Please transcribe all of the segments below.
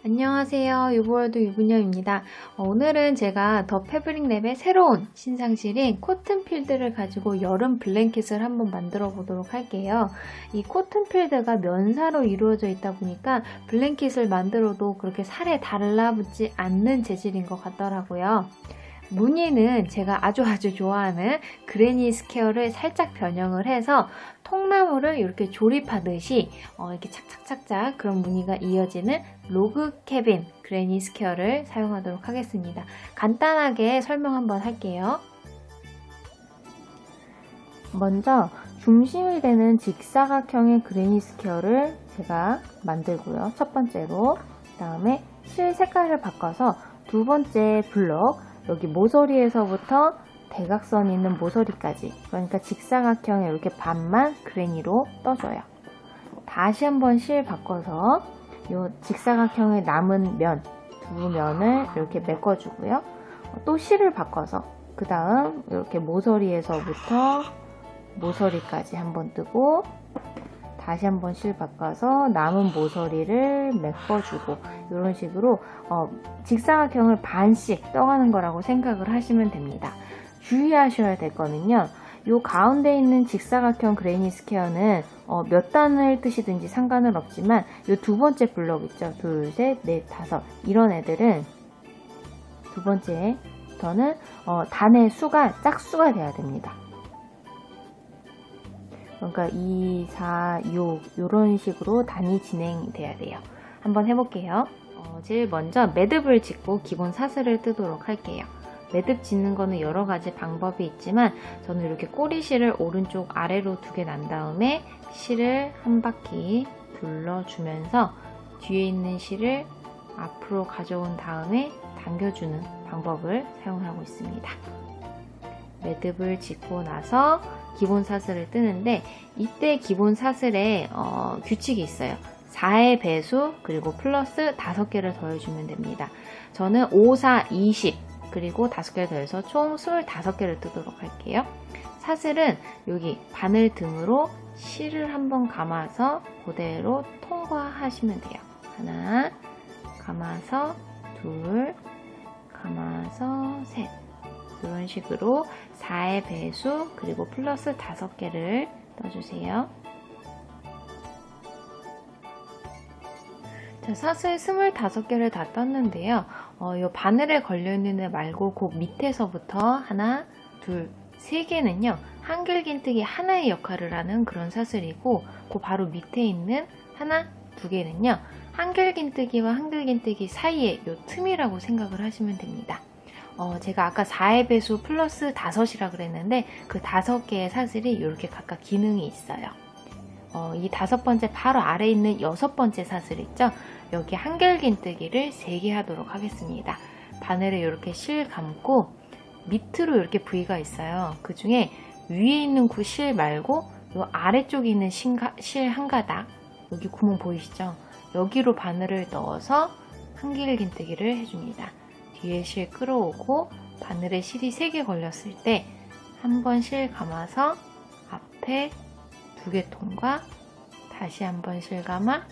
안녕하세요. 유보월드 유부녀입니다. 오늘은 제가 더 패브릭랩의 새로운 신상실인 코튼필드를 가지고 여름 블랭킷을 한번 만들어 보도록 할게요. 이 코튼필드가 면사로 이루어져 있다 보니까 블랭킷을 만들어도 그렇게 살에 달라붙지 않는 재질인 것 같더라고요. 무늬는 제가 아주 좋아하는 그레니 스퀘어를 살짝 변형을 해서 통나무를 이렇게 조립하듯이 이렇게 착착착착 그런 무늬가 이어지는 로그 캐빈 그레니 스퀘어를 사용하도록 하겠습니다. 간단하게 설명 한번 할게요. 먼저 중심이 되는 직사각형의 그레니 스퀘어를 제가 만들고요. 첫 번째로. 그 다음에 실 색깔을 바꿔서 두 번째 블록, 여기 모서리에서부터 대각선 있는 모서리까지, 그러니까 직사각형에 이렇게 반만 그레니로 떠줘요. 다시 한번 실 바꿔서 이 직사각형의 남은 면, 두 면을 이렇게 메꿔주고요. 또 실을 바꿔서 그 다음 이렇게 모서리에서부터 모서리까지 한번 뜨고, 다시 한번 실 바꿔서 남은 모서리를 메꿔주고, 이런 식으로 직사각형을 반씩 떠가는 거라고 생각을 하시면 됩니다. 주의하셔야 될 거는요, 이 가운데 있는 직사각형 그레니 스퀘어는 몇 단을 뜨시든지 상관은 없지만 이 두 번째 블록 있죠, 둘, 셋, 넷, 다섯, 이런 애들은 두 번째부터는 단의 수가 짝수가 돼야 됩니다. 그러니까 2, 4, 6 이런 식으로 단위 진행돼야 돼요. 한번 해볼게요. 제일 먼저 매듭을 짓고 기본 사슬을 뜨도록 할게요. 매듭 짓는 거는 여러 가지 방법이 있지만 저는 이렇게 꼬리실을 오른쪽 아래로 두게 난 다음에 실을 한 바퀴 둘러주면서 뒤에 있는 실을 앞으로 가져온 다음에 당겨주는 방법을 사용하고 있습니다. 매듭을 짓고 나서 기본 사슬을 뜨는데, 이때 기본 사슬에 규칙이 있어요. 4의 배수 그리고 플러스 5개를 더해주면 됩니다. 저는 5, 4, 20 그리고 5개를 더해서 총 25개를 뜨도록 할게요. 사슬은 여기 바늘 등으로 실을 한번 감아서 그대로 통과하시면 돼요. 하나, 감아서 둘, 감아서 셋, 이런 식으로 4의 배수 그리고 플러스 5개를 떠주세요. 자, 사슬 25개를 다 떴는데요. 이 바늘에 걸려있는 애 말고 그 밑에서부터 하나, 둘, 3개는요. 한길긴뜨기 하나의 역할을 하는 그런 사슬이고, 그 바로 밑에 있는 하나, 2개는요. 한길긴뜨기와 한길긴뜨기 사이에 이 틈이라고 생각을 하시면 됩니다. 제가 아까 4의 배수 플러스 5이라 그랬는데 그 5개의 사슬이 이렇게 각각 기능이 있어요. 이 5번째 바로 아래에 있는 6번째 사슬 있죠? 여기 한길긴뜨기를 3개 하도록 하겠습니다. 바늘에 이렇게 실 감고 밑으로 이렇게 부위가 있어요. 그 중에 위에 있는 그 실 말고 이 아래쪽에 있는 실 한 가닥, 여기 구멍 보이시죠? 여기로 바늘을 넣어서 한길긴뜨기를 해줍니다. 뒤에 실 끌어오고 바늘에 실이 3개 걸렸을 때 한 번 실 감아서 앞에 2개 통과, 다시 한 번 실 감아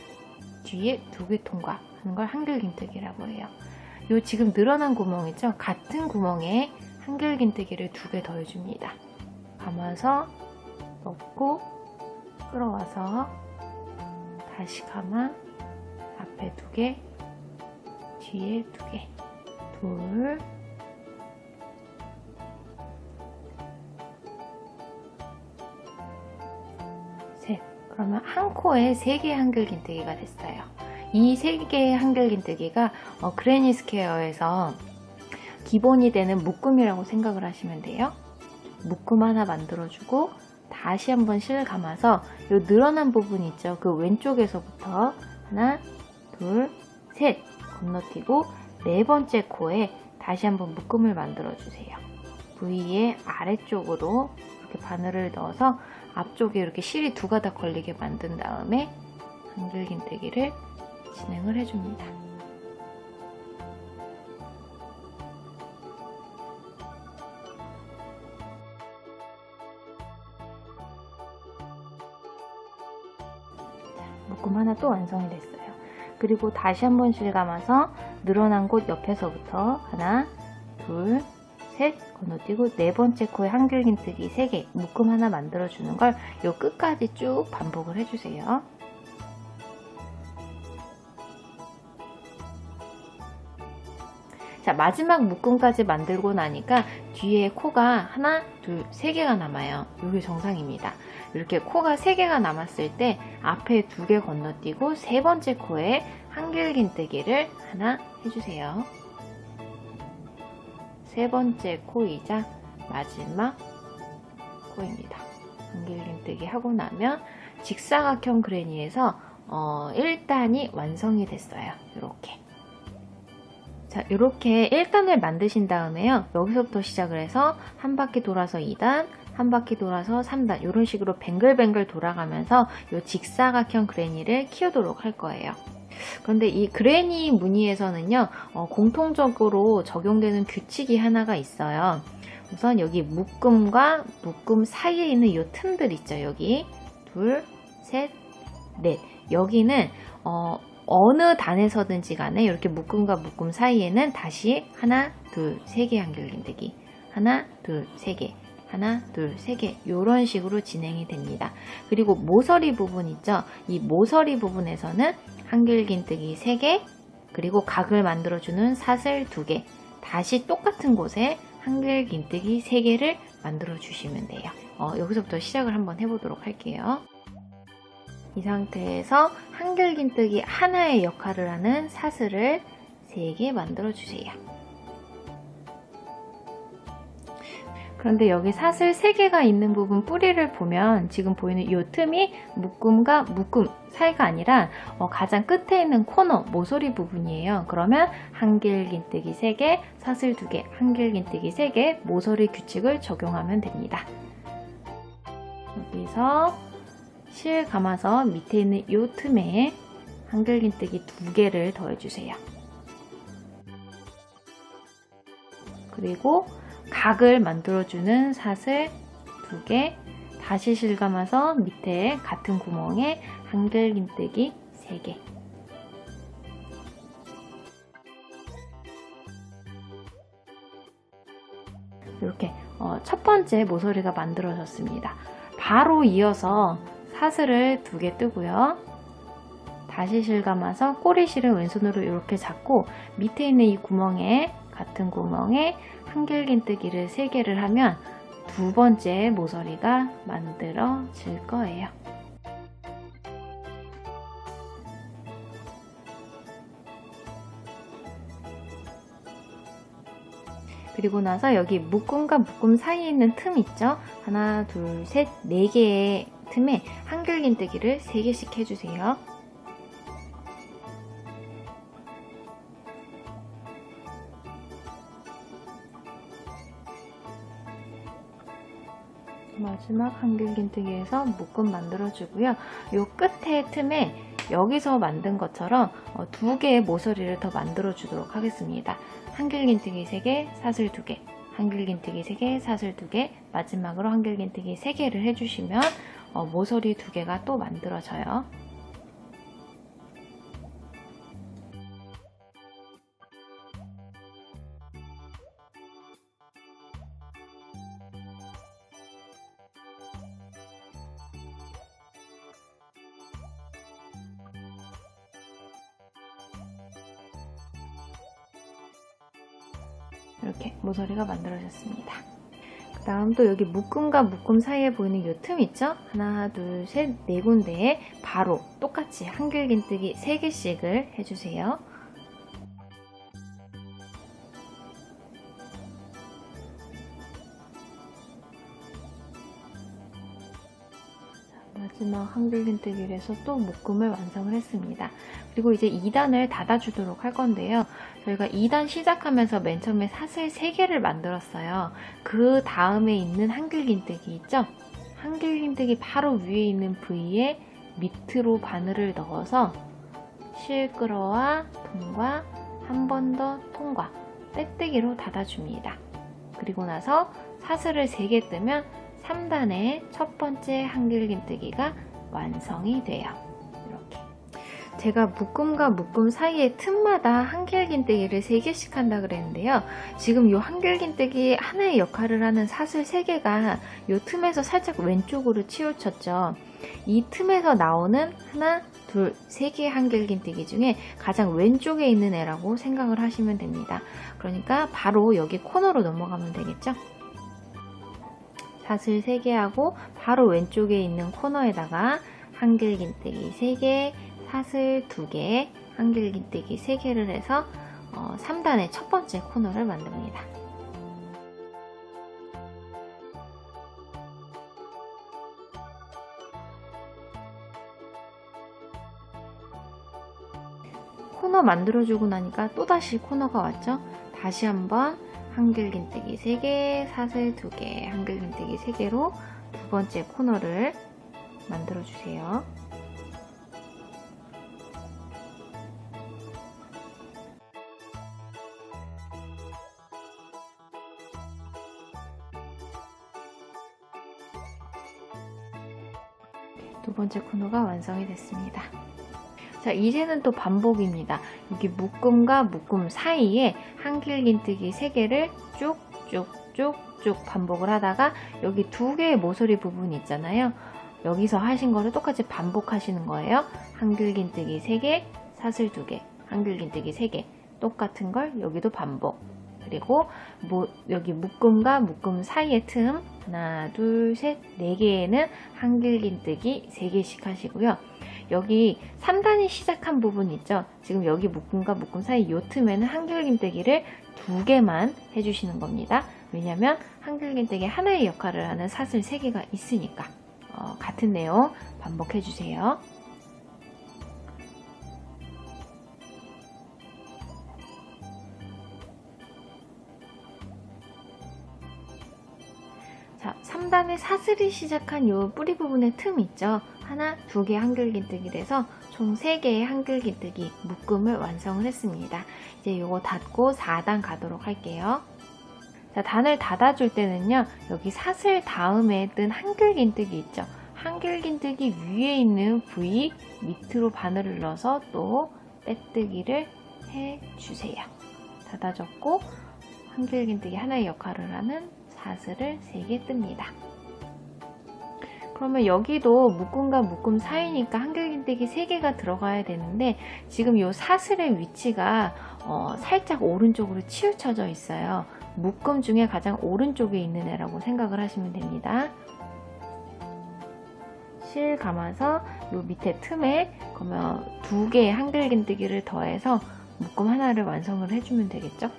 뒤에 2개 통과 하는 걸 한길긴뜨기라고 해요. 요 지금 늘어난 구멍 있죠? 같은 구멍에 한길긴뜨기를 2개 더 해줍니다. 감아서 넣고 끌어와서 다시 감아 앞에 2개, 뒤에 2개, 둘, 셋. 그러면 한 코에 3개의 한길긴뜨기가 됐어요. 이 3개의 한길긴뜨기가 그레니 스퀘어에서 기본이 되는 묶음이라고 생각을 하시면 돼요. 묶음 하나 만들어주고 다시 한번 실 감아서 이 늘어난 부분 있죠? 그 왼쪽에서부터 하나, 둘, 셋 건너뛰고 4번째 코에 다시 한번 묶음을 만들어 주세요. V의 아래쪽으로 이렇게 바늘을 넣어서 앞쪽에 이렇게 실이 2가닥 걸리게 만든 다음에 한길긴뜨기를 진행을 해줍니다. 묶음 하나 또 완성이 됐어요. 그리고 다시 한번 실감아서 늘어난 곳 옆에서부터 하나, 둘, 셋 건너뛰고 네 번째 코에 한길긴뜨기 3개, 묶음 하나 만들어주는 걸 요 끝까지 쭉 반복을 해주세요. 자, 마지막 묶음까지 만들고 나니까 뒤에 코가 하나, 둘, 3개가 남아요. 이게 정상입니다. 이렇게 코가 3개가 남았을 때 앞에 2개 건너뛰고 세 번째 코에 한길긴뜨기를 하나 해주세요. 세 번째 코이자 마지막 코입니다. 한길긴뜨기 하고 나면 직사각형 그레니에서 1단이 완성이 됐어요. 이렇게. 자, 이렇게 1단을 만드신 다음에요. 여기서부터 시작을 해서 한 바퀴 돌아서 2단, 한 바퀴 돌아서 3단 이런 식으로 뱅글뱅글 돌아가면서 이 직사각형 그레니를 키우도록 할 거예요. 그런데 이 그레니 무늬에서는요, 공통적으로 적용되는 규칙이 하나가 있어요. 우선 여기 묶음과 묶음 사이에 있는 이 틈들 있죠. 여기 둘, 셋, 넷. 여기는 어느 단에서든지 간에 이렇게 묶음과 묶음 사이에는 다시 하나, 둘, 3개 한길긴뜨기, 하나, 둘, 3개, 하나, 둘, 3개 이런 식으로 진행이 됩니다. 그리고 모서리 부분 있죠? 이 모서리 부분에서는 한길긴뜨기 3개, 그리고 각을 만들어주는 사슬 2개, 다시 똑같은 곳에 한길긴뜨기 3개를 만들어주시면 돼요. 여기서부터 시작을 한번 해보도록 할게요. 이 상태에서 한길긴뜨기 하나의 역할을 하는 사슬을 3개 만들어주세요. 그런데 여기 사슬 3개가 있는 부분 뿌리를 보면 지금 보이는 이 틈이 묶음과 묶음 사이가 아니라 가장 끝에 있는 코너 모서리 부분이에요. 그러면 한길긴뜨기 3개, 사슬 2개, 한길긴뜨기 3개 모서리 규칙을 적용하면 됩니다. 여기서 실 감아서 밑에 있는 이 틈에 한길긴뜨기 2개를 더해주세요. 그리고 각을 만들어주는 사슬 2개, 다시 실 감아서 밑에 같은 구멍에 한길긴뜨기 3개. 이렇게 첫 번째 모서리가 만들어졌습니다. 바로 이어서 사슬을 2개 뜨고요. 다시 실 감아서 꼬리실을 왼손으로 이렇게 잡고 밑에 있는 이 구멍에 같은 구멍에 한길긴뜨기를 3개를 하면 두 번째 모서리가 만들어질 거예요. 그리고 나서 여기 묶음과 묶음 사이에 있는 틈 있죠? 하나, 둘, 셋, 4개의 틈에 한길긴뜨기를 3개씩 해주세요. 마지막 한길긴뜨기에서 묶음 만들어주고요. 이 끝에 틈에 여기서 만든 것처럼 2개의 모서리를 더 만들어주도록 하겠습니다. 한길긴뜨기 3개, 사슬 2개, 한길긴뜨기 3개, 사슬 2개, 마지막으로 한길긴뜨기 3개를 해주시면 모서리 2개가 또 만들어져요. 이렇게 모서리가 만들어졌습니다. 그 다음 또 여기 묶음과 묶음 사이에 보이는 이 틈 있죠? 하나, 둘, 셋, 4군데에 바로 똑같이 한길긴뜨기 3개씩을 해주세요. 마지막 한길긴뜨기를 해서 또 묶음을 완성을 했습니다. 그리고 이제 2단을 닫아주도록 할 건데요. 저희가 2단 시작하면서 맨 처음에 사슬 3개를 만들었어요. 그 다음에 있는 한길긴뜨기 있죠? 한길긴뜨기 바로 위에 있는 부위에 밑으로 바늘을 넣어서 실 끌어와 통과, 한 번 더 통과, 빼뜨기로 닫아줍니다. 그리고 나서 사슬을 3개 뜨면 3단의 첫 번째 한길긴뜨기가 완성이 돼요. 이렇게. 제가 묶음과 묶음 사이의 틈마다 한길긴뜨기를 3개씩 한다 그랬는데요. 지금 이 한길긴뜨기 하나의 역할을 하는 사슬 3개가 이 틈에서 살짝 왼쪽으로 치우쳤죠. 이 틈에서 나오는 하나, 둘, 3개의 한길긴뜨기 중에 가장 왼쪽에 있는 애라고 생각을 하시면 됩니다. 그러니까 바로 여기 코너로 넘어가면 되겠죠. 사슬 3개 하고 바로 왼쪽에 있는 코너에다가 한길긴뜨기 3개, 사슬 2개, 한길긴뜨기 3개를 해서 3단의 첫 번째 코너를 만듭니다. 코너 만들어주고 나니까 또다시 코너가 왔죠? 다시 한번 한길긴뜨기 3개, 사슬 2개, 한길긴뜨기 3개로 두 번째 코너를 만들어주세요. 두 번째 코너가 완성이 됐습니다. 자, 이제는 또 반복입니다. 여기 묶음과 묶음 사이에 한길긴뜨기 3개를 쭉쭉쭉쭉 반복을 하다가 여기 2개의 모서리 부분 있잖아요. 여기서 하신 거를 똑같이 반복하시는 거예요. 한길긴뜨기 3개, 사슬 2개, 한길긴뜨기 3개. 똑같은 걸 여기도 반복. 그리고 여기 묶음과 묶음 사이의 틈 하나, 둘, 셋, 4개에는 한길긴뜨기 3개씩 하시고요. 여기 3단이 시작한 부분 있죠? 지금 여기 묶음과 묶음 사이 이 틈에는 한길긴뜨기를 2개만 해주시는 겁니다. 왜냐면 한길긴뜨기 하나의 역할을 하는 사슬 3개가 있으니까. 같은 내용 반복해주세요. 자, 3단의 사슬이 시작한 요 뿌리 부분의 틈 있죠? 하나, 2개 한길긴뜨기를 해서 총 3개의 한길긴뜨기 묶음을 완성을 했습니다. 이제 요거 닫고 4단 가도록 할게요. 자, 단을 닫아줄 때는요, 여기 사슬 다음에 뜬 한길긴뜨기 있죠? 한길긴뜨기 위에 있는 부위 밑으로 바늘을 넣어서 또 빼뜨기를 해주세요. 닫아줬고 한길긴뜨기 하나의 역할을 하는 사슬을 3개 뜹니다. 그러면 여기도 묶음과 묶음 사이니까 한길긴뜨기 3개가 들어가야 되는데 지금 이 사슬의 위치가 살짝 오른쪽으로 치우쳐져 있어요. 묶음 중에 가장 오른쪽에 있는 애라고 생각을 하시면 됩니다. 실 감아서 요 밑에 틈에 그러면 2개의 한길긴뜨기를 더해서 묶음 하나를 완성을 해주면 되겠죠.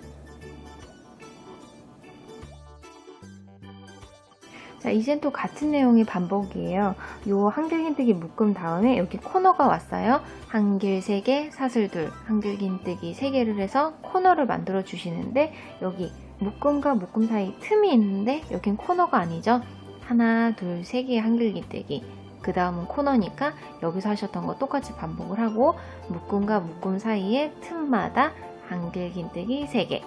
자, 이젠 또 같은 내용의 반복이에요. 요 한길긴뜨기 묶음 다음에 여기 코너가 왔어요. 한길 3개, 사슬 2, 한길긴뜨기 3개를 해서 코너를 만들어 주시는데 여기 묶음과 묶음 사이 틈이 있는데 여긴 코너가 아니죠. 하나, 둘, 3개의 한길긴뜨기. 그 다음은 코너니까 여기서 하셨던 거 똑같이 반복을 하고 묶음과 묶음 사이에 틈마다 한길긴뜨기 3개,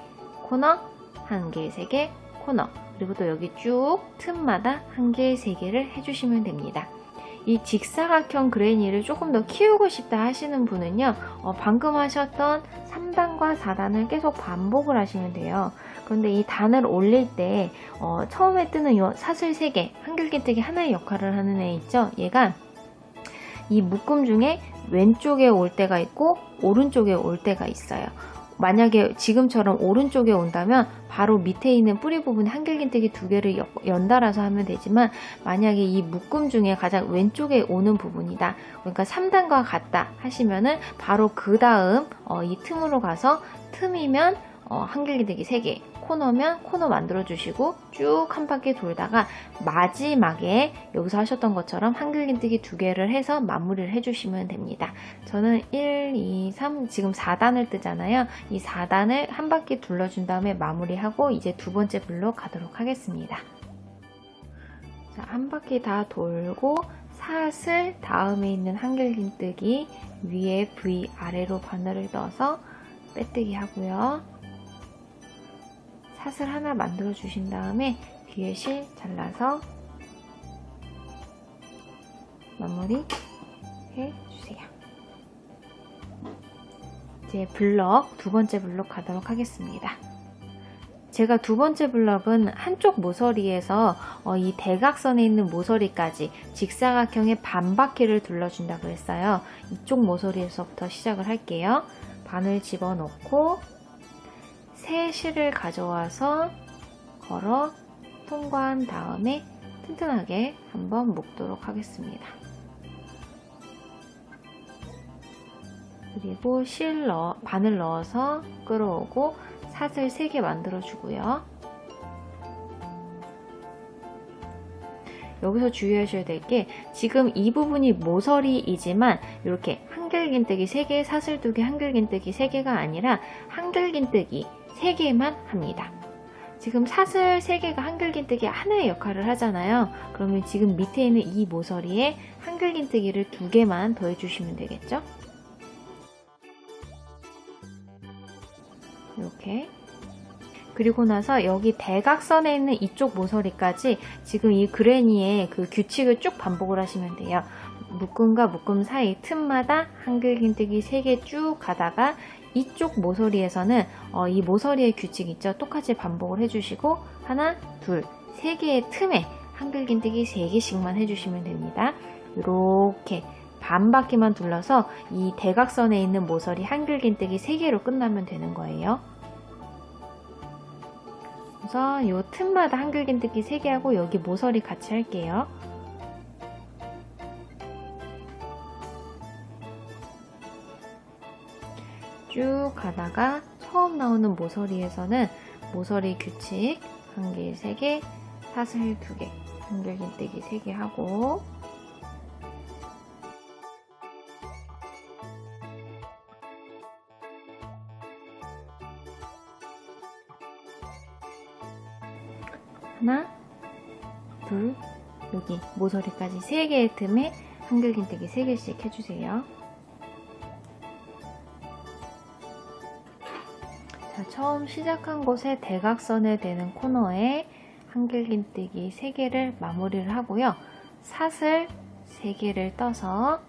코너, 한길 3개, 코너. 그리고 또 여기 쭉 틈마다 한길 3개를 해주시면 됩니다. 이 직사각형 그레니를 조금 더 키우고 싶다 하시는 분은요, 방금 하셨던 3단과 4단을 계속 반복을 하시면 돼요. 그런데 이 단을 올릴 때 처음에 뜨는 이 사슬 3개, 한길긴뜨기 하나의 역할을 하는 애 있죠? 얘가 이 묶음 중에 왼쪽에 올 때가 있고 오른쪽에 올 때가 있어요. 만약에 지금처럼 오른쪽에 온다면 바로 밑에 있는 뿌리 부분에 한길긴뜨기 2개를 연달아서 하면 되지만 만약에 이 묶음 중에 가장 왼쪽에 오는 부분이다. 그러니까 3단과 같다 하시면은 바로 그 다음 이 틈으로 가서 틈이면 한길긴뜨기 3개, 코너면 코너 만들어 주시고 쭉 한 바퀴 돌다가 마지막에 여기서 하셨던 것처럼 한길긴뜨기 2개를 해서 마무리를 해주시면 됩니다. 저는 1, 2, 3 지금 4단을 뜨잖아요. 이 4단을 한 바퀴 둘러준 다음에 마무리하고 이제 두 번째 블록 가도록 하겠습니다. 자, 한 바퀴 다 돌고 사슬 다음에 있는 한길긴뜨기 위에 V 아래로 바늘을 넣어서 빼뜨기 하고요. 사슬 하나 만들어 주신 다음에 뒤에 실 잘라서 마무리 해주세요. 이제 블럭, 두 번째 블럭 가도록 하겠습니다. 제가 두 번째 블럭은 한쪽 모서리에서 이 대각선에 있는 모서리까지 직사각형의 반바퀴를 둘러준다고 했어요. 이쪽 모서리에서부터 시작을 할게요. 바늘 집어넣고 새 실을 가져와서 걸어 통과한 다음에 튼튼하게 한번 묶도록 하겠습니다. 그리고 바늘 넣어서 끌어오고 사슬 3개 만들어 주고요. 여기서 주의하셔야 될 게 지금 이 부분이 모서리이지만 이렇게 한길긴뜨기 3개, 사슬 2개, 한길긴뜨기 3개가 아니라 한길긴뜨기 3개만 합니다. 지금 사슬 3개가 한길긴뜨기 하나의 역할을 하잖아요. 그러면 지금 밑에 있는 이 모서리에 한길긴뜨기를 2개만 더해 주시면 되겠죠? 이렇게. 그리고 나서 여기 대각선에 있는 이쪽 모서리까지 지금 이 그레니의 그 규칙을 쭉 반복을 하시면 돼요. 묶음과 묶음 사이 틈마다 한길긴뜨기 3개 쭉 가다가 이쪽 모서리에서는 이 모서리의 규칙 있죠? 똑같이 반복을 해주시고 하나, 둘, 3개의 틈에 한길긴뜨기 3개씩만 해주시면 됩니다. 이렇게 반바퀴만 둘러서 이 대각선에 있는 모서리 한길긴뜨기 3개로 끝나면 되는 거예요. 그래서 이 틈마다 한길긴뜨기 3개 하고 여기 모서리 같이 할게요. 쭉 가다가 처음 나오는 모서리에서는 모서리 규칙 한길 3개, 사슬 2개, 한길긴뜨기 3개 하고 하나, 둘, 여기 모서리까지 3개의 틈에 한길긴뜨기 3개씩 해주세요. 자, 처음 시작한 곳에 대각선에 되는 코너에 한길긴뜨기 3개를 마무리를 하고요. 사슬 3개를 떠서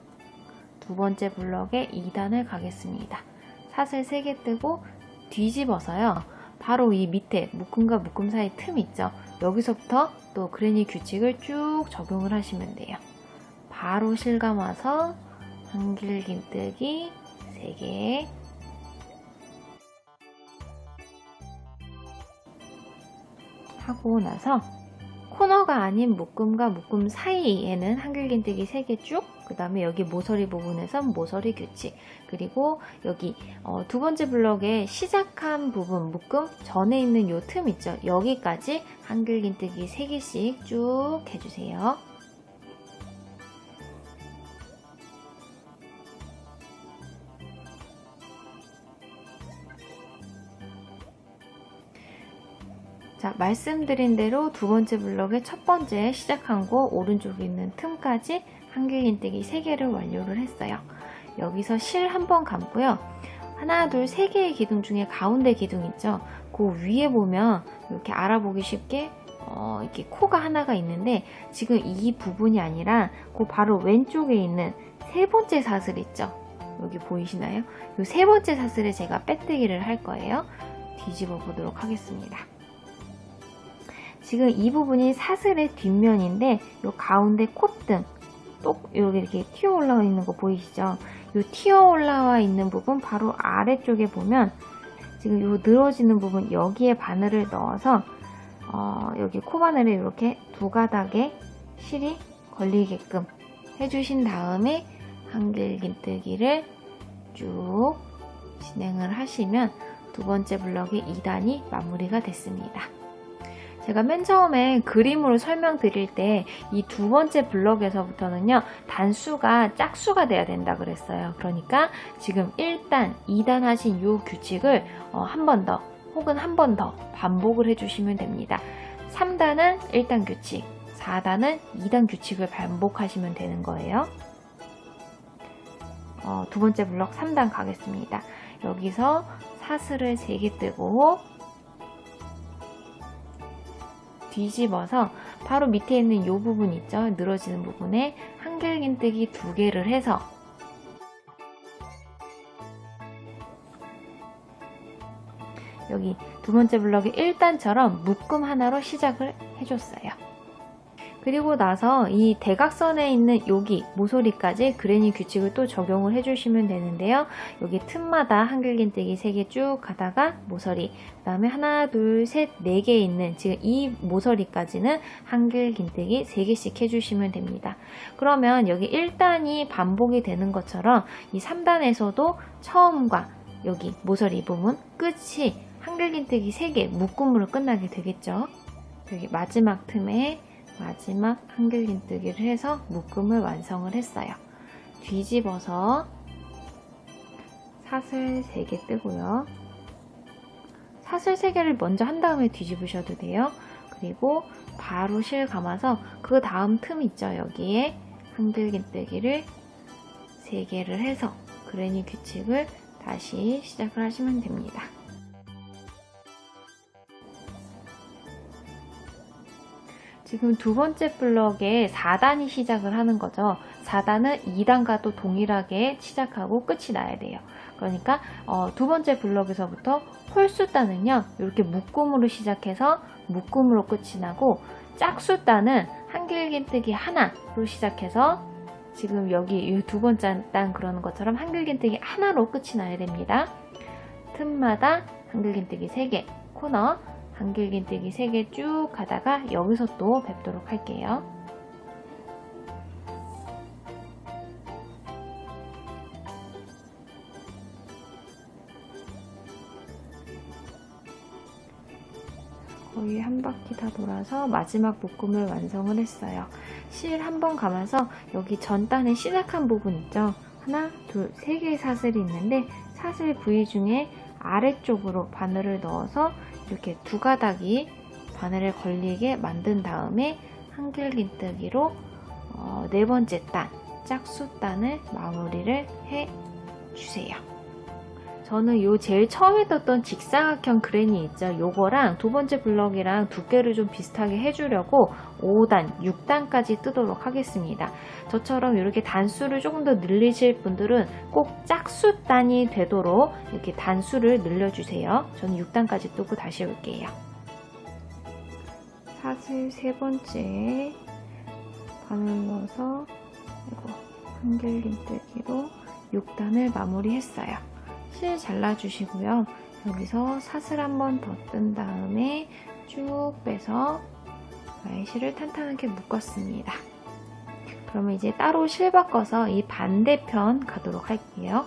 두 번째 블럭에 2단을 가겠습니다. 사슬 3개 뜨고 뒤집어서요. 바로 이 밑에 묶음과 묶음 사이 틈 있죠? 여기서부터 또 그레니 규칙을 쭉 적용을 하시면 돼요. 바로 실감아서 한길긴뜨기 3개 하고 나서 코너가 아닌 묶음과 묶음 사이에는 한길긴뜨기 3개 쭉, 그 다음에 여기 모서리 부분에선 모서리 규칙, 그리고 여기 두 번째 블럭의 시작한 부분 묶음 전에 있는 요 틈 있죠? 여기까지 한길긴뜨기 3개씩 쭉 해주세요. 자, 말씀드린 대로 두 번째 블럭의 첫 번째 시작한 곳 오른쪽에 있는 틈까지 한길긴뜨기 3개를 완료를 했어요. 여기서 실 한번 감고요. 하나, 둘, 3개의 기둥 중에 가운데 기둥 있죠? 그 위에 보면 이렇게 알아보기 쉽게 이렇게 코가 하나가 있는데 지금 이 부분이 아니라 그 바로 왼쪽에 있는 세 번째 사슬 있죠? 여기 보이시나요? 이 세 번째 사슬에 제가 빼뜨기를 할 거예요. 뒤집어 보도록 하겠습니다. 지금 이 부분이 사슬의 뒷면인데 이 가운데 콧등 이렇게 튀어 올라와 있는 거 보이시죠? 이 튀어 올라와 있는 부분 바로 아래쪽에 보면 지금 이 늘어지는 부분 여기에 바늘을 넣어서 여기 코바늘에 이렇게 두 가닥에 실이 걸리게끔 해주신 다음에 한길긴뜨기를 쭉 진행을 하시면 두 번째 블럭의 2단이 마무리가 됐습니다. 제가 맨 처음에 그림으로 설명드릴 때 이 두 번째 블럭에서부터는요 단수가 짝수가 돼야 된다 그랬어요. 그러니까 지금 1단, 2단 하신 이 규칙을 한 번 더 혹은 한 번 더 반복을 해주시면 됩니다. 3단은 1단 규칙, 4단은 2단 규칙을 반복하시면 되는 거예요. 두 번째 블럭 3단 가겠습니다. 여기서 사슬을 3개 뜨고 뒤집어서 바로 밑에 있는 이 부분 있죠? 늘어지는 부분에 한길긴뜨기 2개를 해서 여기 두 번째 블럭의 1단처럼 묶음 하나로 시작을 해줬어요. 그리고 나서 이 대각선에 있는 여기 모서리까지 그레니 규칙을 또 적용을 해주시면 되는데요. 여기 틈마다 한길긴뜨기 3개 쭉 가다가 모서리, 그 다음에 하나, 둘, 셋, 4개 있는 지금 이 모서리까지는 한길긴뜨기 3개씩 해주시면 됩니다. 그러면 여기 1단이 반복이 되는 것처럼 이 3단에서도 처음과 여기 모서리 부분 끝이 한길긴뜨기 3개 묶음으로 끝나게 되겠죠. 여기 마지막 틈에 마지막 한길긴뜨기를 해서 묶음을 완성을 했어요. 뒤집어서 사슬 3개 뜨고요. 사슬 3개를 먼저 한 다음에 뒤집으셔도 돼요. 그리고 바로 실 감아서 그 다음 틈 있죠. 여기에 한길긴뜨기를 3개를 해서 그레니 규칙을 다시 시작을 하시면 됩니다. 지금 두 번째 블럭에 4단이 시작을 하는 거죠. 4단은 2단과도 동일하게 시작하고 끝이 나야 돼요. 그러니까 두 번째 블럭에서부터 홀수단은요, 이렇게 묶음으로 시작해서 묶음으로 끝이 나고, 짝수단은 한길긴뜨기 하나로 시작해서 지금 여기 이 두 번째 단 그러는 것처럼 한길긴뜨기 하나로 끝이 나야 됩니다. 틈마다 한길긴뜨기 3개, 코너 한길긴뜨기 3개 쭉 가다가 여기서 또 뵙도록 할게요. 거의 한 바퀴 다 돌아서 마지막 묶음을 완성을 했어요. 실 한번 감아서 여기 전 단에 시작한 부분 있죠? 하나, 둘, 3개의 사슬이 있는데 사슬 부위 중에 아래쪽으로 바늘을 넣어서 이렇게 두 가닥이 바늘에 걸리게 만든 다음에 한길긴뜨기로 네 번째 단, 짝수단을 마무리를 해주세요. 저는 요 제일 처음에 떴던 직사각형 그레니 있죠. 요거랑 두 번째 블럭이랑 두께를 좀 비슷하게 해주려고 5단, 6단까지 뜨도록 하겠습니다. 저처럼 이렇게 단수를 조금 더 늘리실 분들은 꼭 짝수단이 되도록 이렇게 단수를 늘려주세요. 저는 6단까지 뜨고 다시 올게요. 사슬 세 번째 바늘 넣어서 한길긴뜨기로 6단을 마무리했어요. 실 잘라주시고요. 여기서 사슬 한 번 더 뜬 다음에 쭉 빼서 실을 탄탄하게 묶었습니다. 그러면 이제 따로 실 바꿔서 이 반대편 가도록 할게요.